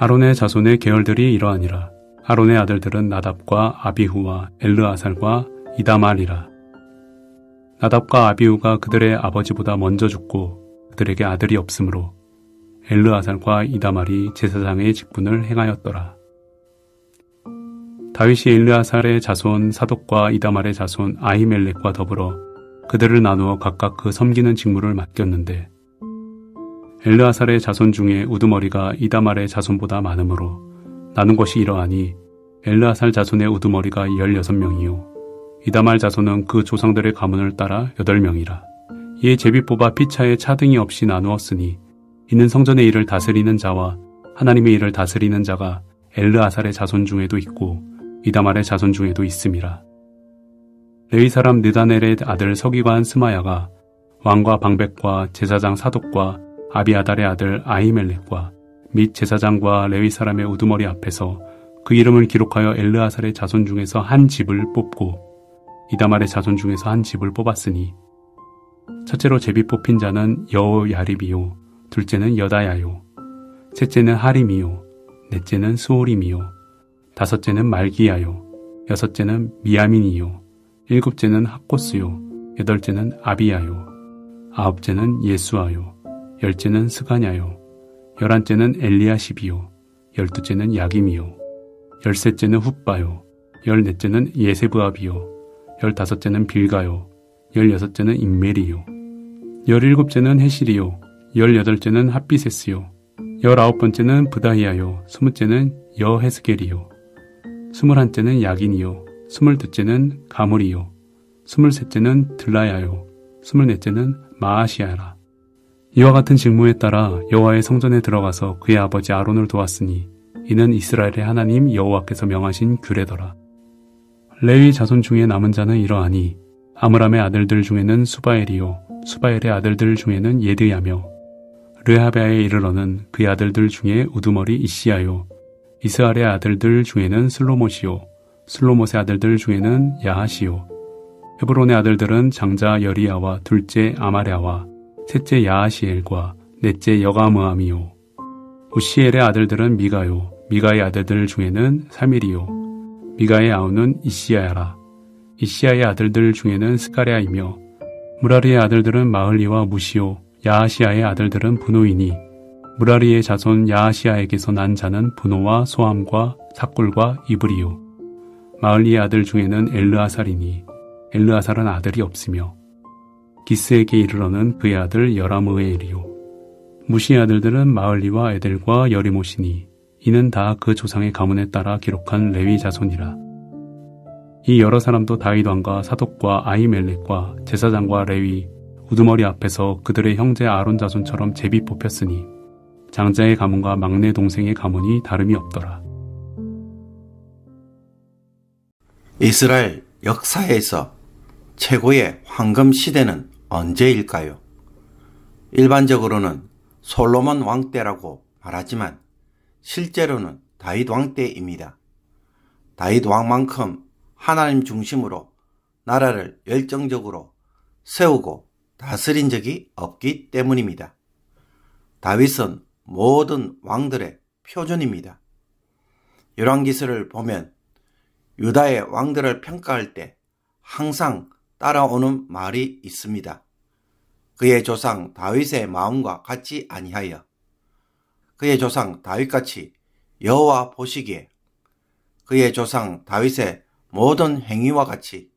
아론의 자손의 계열들이 이러하니라. 아론의 아들들은 나답과 아비후와 엘르아살과 이다말이라. 나답과 아비후가 그들의 아버지보다 먼저 죽고 그들에게 아들이 없으므로 엘르아살과 이다말이 제사장의 직분을 행하였더라. 다윗이 엘르아살의 자손 사독과 이다말의 자손 아히멜렉과 더불어 그들을 나누어 각각 그 섬기는 직무를 맡겼는데 엘르아살의 자손 중에 우두머리가 이다말의 자손보다 많으므로 나눈 것이 이러하니 엘르아살 자손의 우두머리가 16명이요 이다말 자손은 그 조상들의 가문을 따라 8명이라. 이에 제비 뽑아 피차에 차등이 없이 나누었으니 이는 성전의 일을 다스리는 자와 하나님의 일을 다스리는 자가 엘르아살의 자손 중에도 있고 이다말의 자손 중에도 있음이라. 레위 사람 느다넬의 아들 서기관 스마야가 왕과 방백과 제사장 사독과 아비아달의 아들 아히멜렉과 및 제사장과 레위 사람의 우두머리 앞에서 그 이름을 기록하여 엘르아살의 자손 중에서 한 집을 뽑고 이다말의 자손 중에서 한 집을 뽑았으니 첫째로 제비 뽑힌 자는 여호야립이요 둘째는 여다야요 셋째는 하림이요 넷째는 스오림이요 다섯째는 말기야요 여섯째는 미야민이요 일곱째는 학고스요 여덟째는 아비야요 아홉째는 예수아요 열째는 스가냐요 열한째는 엘리야십이요 열두째는 야김이요 열셋째는 훗바요 열넷째는 예세브압이요 열다섯째는 빌가요 열여섯째는 임멜이요 열일곱째는 헤실이요 열여덟째는 핫비세스요 열아홉번째는 브다히야요 스무째는 여헤스겔이요 스물한째는 야긴이요 스물둘째는 가물이요 스물셋째는 들라야요 스물넷째는 마아시아라. 이와 같은 직무에 따라 여호와의 성전에 들어가서 그의 아버지 아론을 도왔으니 이는 이스라엘의 하나님 여호와께서 명하신 규례더라. 레위 자손 중에 남은 자는 이러하니 아므람의 아들들 중에는 수바엘이요 수바엘의 아들들 중에는 예드야며 르하베아에 이르러는 그의 아들들 중에 우두머리 이시야요 이스알의 아들들 중에는 슬로못이요 슬로못의 아들들 중에는 야하시요 헤브론의 아들들은 장자 여리야와 둘째 아마랴와 셋째 야하시엘과 넷째 여가므암이요 우시엘의 아들들은 미가요 미가의 아들들 중에는 사밀이요 미가의 아우는 이시야라. 이시야의 아들들 중에는 스가랴이며 무라리의 아들들은 마흘리와 무시요 야하시아의 아들들은 분노이니 무라리의 자손 야하시아에게서 난 자는 분노와 소함과 삭골과 이브리요 마흘리의 아들 중에는 엘르아살이니 엘르아살은 아들이 없으며 기스에게 이르러는 그의 아들 여라므엘이요 무시의 아들들은 마흘리와 에델과 여리못이니 이는 다 그 조상의 가문에 따라 기록한 레위 자손이라. 이 여러 사람도 다윗 왕과 사독과 아히멜렉과 제사장과 레위 우두머리 앞에서 그들의 형제 아론 자손처럼 제비 뽑혔으니 장자의 가문과 막내 동생의 가문이 다름이 없더라. 이스라엘 역사에서 최고의 황금 시대는 언제일까요? 일반적으로는 솔로몬 왕 때라고 말하지만 실제로는 다윗 왕 때입니다. 다윗 왕만큼 하나님 중심으로 나라를 열정적으로 세우고 다스린 적이 없기 때문입니다. 다윗은 모든 왕들의 표준입니다. 열왕기서를 보면 유다의 왕들을 평가할 때 항상 따라오는 말이 있습니다. 그의 조상 다윗의 마음과 같지 아니하여 그의 조상 다윗같이 여호와 보시기에 그의 조상 다윗의 모든 행위와 같이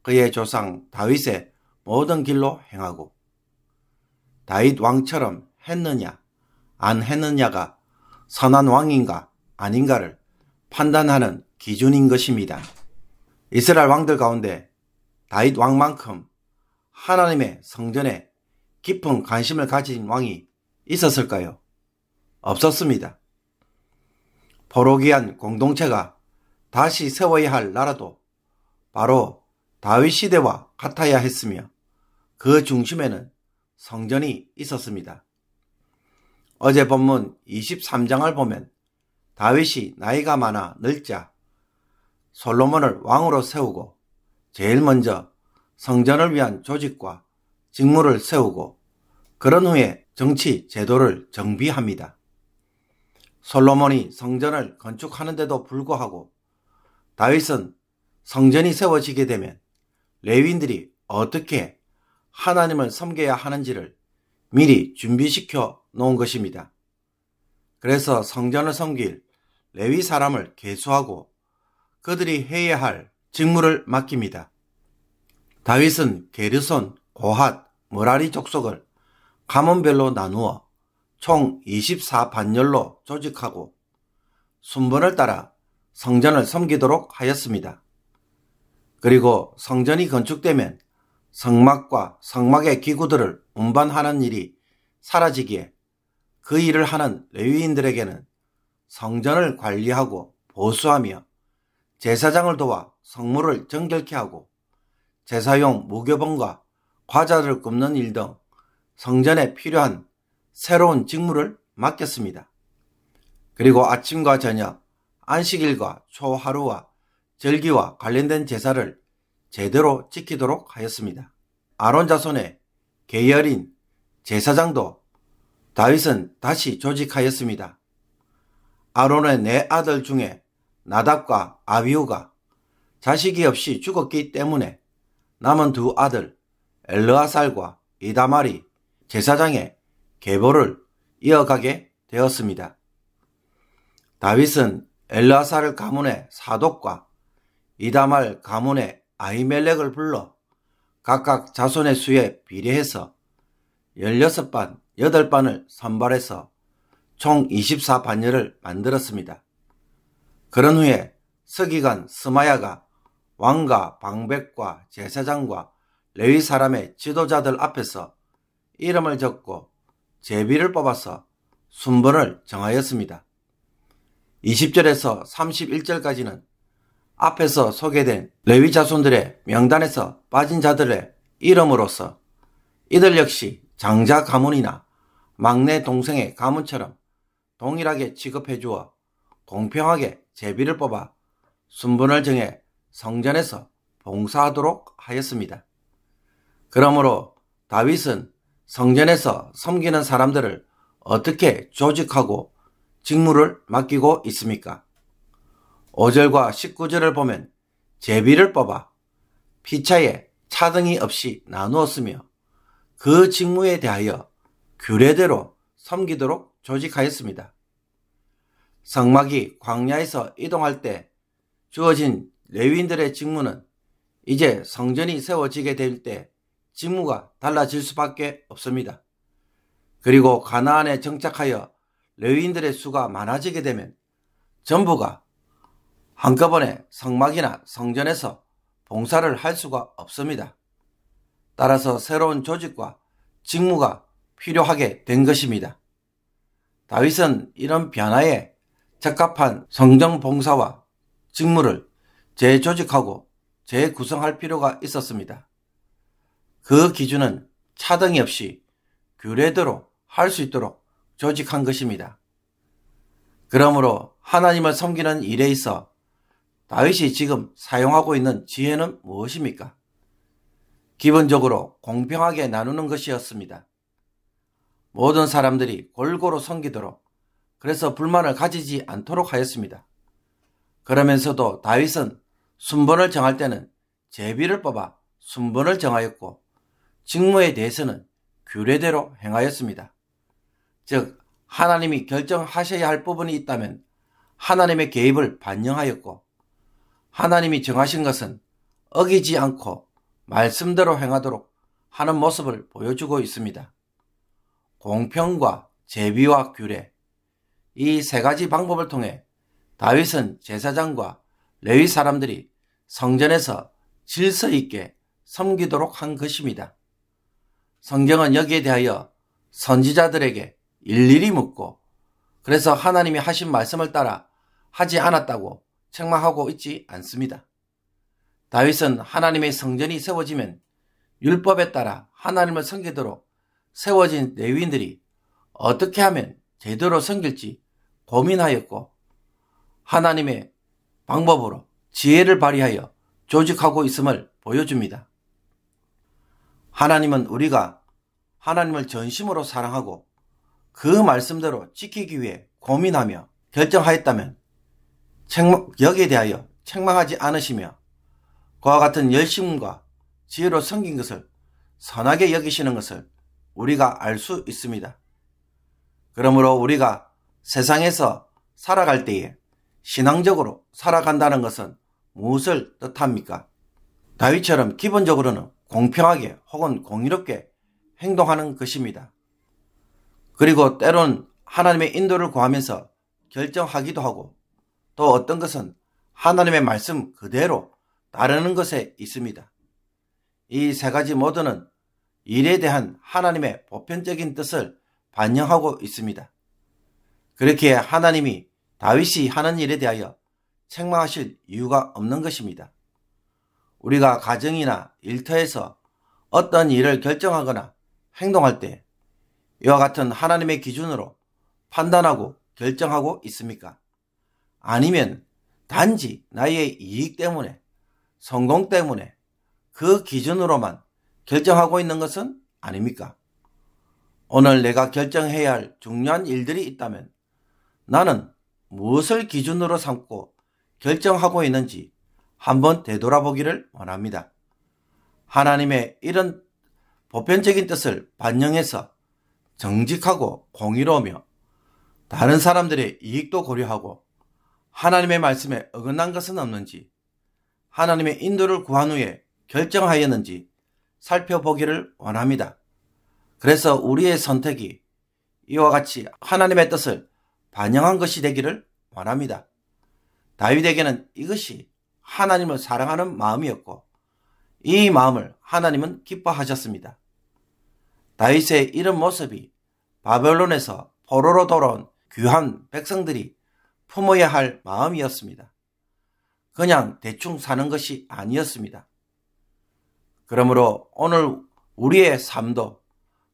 그의 조상 다윗의 모든 길로 행하고 다윗 왕처럼 했느냐 안 했느냐가 선한 왕인가 아닌가를 판단하는 기준인 것입니다. 이스라엘 왕들 가운데 다윗 왕만큼 하나님의 성전에 깊은 관심을 가진 왕이 있었을까요? 없었습니다. 포로기한 공동체가 다시 세워야 할 나라도 바로 다윗 시대와 같아야 했으며 그 중심에는 성전이 있었습니다. 어제 본문 23장을 보면 다윗이 나이가 많아 늙자 솔로몬을 왕으로 세우고 제일 먼저 성전을 위한 조직과 직무를 세우고 그런 후에 정치 제도를 정비합니다. 솔로몬이 성전을 건축하는데도 불구하고 다윗은 성전이 세워지게 되면 레위인들이 어떻게 하나님을 섬겨야 하는지를 미리 준비시켜 놓은 것입니다. 그래서 성전을 섬길 레위 사람을 계수하고 그들이 해야 할 직무를 맡깁니다. 다윗은 게르손, 고핫, 므라리 족속을 가문별로 나누어 총 24반열로 조직하고 순번을 따라 성전을 섬기도록 하였습니다. 그리고 성전이 건축되면 성막과 성막의 기구들을 운반하는 일이 사라지기에 그 일을 하는 레위인들에게는 성전을 관리하고 보수하며 제사장을 도와 성물을 정결케 하고 제사용 무교봉과 과자를 굽는 일 등 성전에 필요한 새로운 직무를 맡겼습니다. 그리고 아침과 저녁, 안식일과 초하루와 절기와 관련된 제사를 제대로 지키도록 하였습니다. 아론 자손의 계열인 제사장도 다윗은 다시 조직하였습니다. 아론의 4아들 중에 나답과 아비후가 자식이 없이 죽었기 때문에 남은 2아들 엘르아살과 이다말이 제사장의 계보를 이어가게 되었습니다. 다윗은 엘르아살 가문의 사독과 이다말 가문의 아히멜렉을 불러 각각 자손의 수에 비례해서 16반, 8반을 선발해서 총 24반열을 만들었습니다. 그런 후에 서기관 스마야가 왕과 방백과 제사장과 레위 사람의 지도자들 앞에서 이름을 적고 제비를 뽑아서 순번을 정하였습니다. 20절에서 31절까지는 앞에서 소개된 레위 자손들의 명단에서 빠진 자들의 이름으로서 이들 역시 장자 가문이나 막내 동생의 가문처럼 동일하게 취급해 주어 공평하게 제비를 뽑아 순번을 정해 성전에서 봉사하도록 하였습니다. 그러므로 다윗은 성전에서 섬기는 사람들을 어떻게 조직하고 직무를 맡기고 있습니까? 5절과 19절을 보면 제비를 뽑아 피차에 차등이 없이 나누었으며 그 직무에 대하여 규례대로 섬기도록 조직하였습니다. 성막이 광야에서 이동할 때 주어진 레위인들의 직무는 이제 성전이 세워지게 될 때 직무가 달라질 수밖에 없습니다. 그리고 가나안에 정착하여 레위인들의 수가 많아지게 되면 전부가 한꺼번에 성막이나 성전에서 봉사를 할 수가 없습니다. 따라서 새로운 조직과 직무가 필요하게 된 것입니다. 다윗은 이런 변화에 적합한 성전 봉사와 직무를 재조직하고 재구성할 필요가 있었습니다. 그 기준은 차등이 없이 규례대로 할 수 있도록 조직한 것입니다. 그러므로 하나님을 섬기는 일에 있어 다윗이 지금 사용하고 있는 지혜는 무엇입니까? 기본적으로 공평하게 나누는 것이었습니다. 모든 사람들이 골고루 섬기도록, 그래서 불만을 가지지 않도록 하였습니다. 그러면서도 다윗은 순번을 정할 때는 제비를 뽑아 순번을 정하였고 직무에 대해서는 규례대로 행하였습니다. 즉 하나님이 결정하셔야 할 부분이 있다면 하나님의 개입을 반영하였고 하나님이 정하신 것은 어기지 않고 말씀대로 행하도록 하는 모습을 보여주고 있습니다. 공평과 제비와 규례, 이 세 가지 방법을 통해 다윗은 제사장과 레위 사람들이 성전에서 질서 있게 섬기도록 한 것입니다. 성경은 여기에 대하여 선지자들에게 일일이 묻고 그래서 하나님이 하신 말씀을 따라 하지 않았다고 책망하고 있지 않습니다. 다윗은 하나님의 성전이 세워지면 율법에 따라 하나님을 섬기도록 세워진 레위인들이 어떻게 하면 제대로 섬길지 고민하였고 하나님의 방법으로 지혜를 발휘하여 조직하고 있음을 보여줍니다. 하나님은 우리가 하나님을 전심으로 사랑하고 그 말씀대로 지키기 위해 고민하며 결정하였다면 여기에 대하여 책망하지 않으시며 그와 같은 열심과 지혜로 섬긴 것을 선하게 여기시는 것을 우리가 알 수 있습니다. 그러므로 우리가 세상에서 살아갈 때에 신앙적으로 살아간다는 것은 무엇을 뜻합니까? 다윗처럼 기본적으로는 공평하게 혹은 공의롭게 행동하는 것입니다. 그리고 때론 하나님의 인도를 구하면서 결정하기도 하고 또 어떤 것은 하나님의 말씀 그대로 따르는 것에 있습니다. 이 세 가지 모두는 일에 대한 하나님의 보편적인 뜻을 반영하고 있습니다. 그렇게 하나님이 다윗이 하는 일에 대하여 책망하실 이유가 없는 것입니다. 우리가 가정이나 일터에서 어떤 일을 결정하거나 행동할 때 이와 같은 하나님의 기준으로 판단하고 결정하고 있습니까? 아니면 단지 나의 이익 때문에, 성공 때문에 그 기준으로만 결정하고 있는 것은 아닙니까? 오늘 내가 결정해야 할 중요한 일들이 있다면 나는 무엇을 기준으로 삼고 결정하고 있는지 한번 되돌아보기를 원합니다. 하나님의 이런 보편적인 뜻을 반영해서 정직하고 공의로우며 다른 사람들의 이익도 고려하고 하나님의 말씀에 어긋난 것은 없는지 하나님의 인도를 구한 후에 결정하였는지 살펴보기를 원합니다. 그래서 우리의 선택이 이와 같이 하나님의 뜻을 반영한 것이 되기를 원합니다. 다윗에게는 이것이 하나님을 사랑하는 마음이었고 이 마음을 하나님은 기뻐하셨습니다. 다윗의 이런 모습이 바벨론에서 포로로 돌아온 귀한 백성들이 품어야 할 마음이었습니다. 그냥 대충 사는 것이 아니었습니다. 그러므로 오늘 우리의 삶도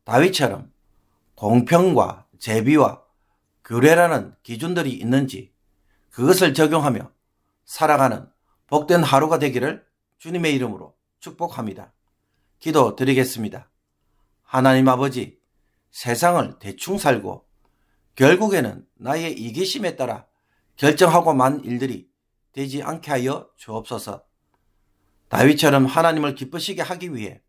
다윗처럼 공평과 제비와 규례라는 기준들이 있는지 그것을 적용하며 살아가는 복된 하루가 되기를 주님의 이름으로 축복합니다. 기도드리겠습니다. 하나님 아버지, 세상을 대충 살고 결국에는 나의 이기심에 따라 결정하고 만 일들이 되지 않게 하여 주옵소서. 다윗처럼 하나님을 기쁘시게 하기 위해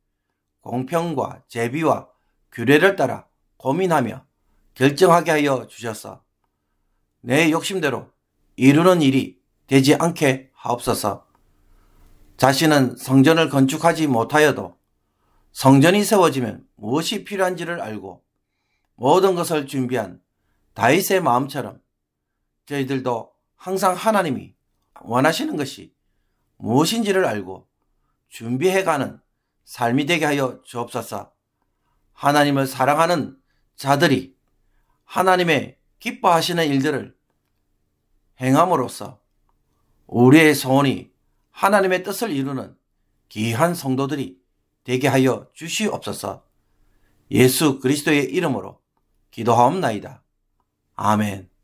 공평과 제비와 규례를 따라 고민하며 결정하게 하여 주셔서 내 욕심대로 이루는 일이 되지 않게 하옵소서. 자신은 성전을 건축하지 못하여도 성전이 세워지면 무엇이 필요한지를 알고 모든 것을 준비한 다윗의 마음처럼 저희들도 항상 하나님이 원하시는 것이 무엇인지를 알고 준비해가는 삶이 되게 하여 주옵소서. 하나님을 사랑하는 자들이 하나님의 기뻐하시는 일들을 행함으로써 우리의 소원이 하나님의 뜻을 이루는 귀한 성도들이 되게 하여 주시옵소서. 예수 그리스도의 이름으로 기도하옵나이다. 아멘.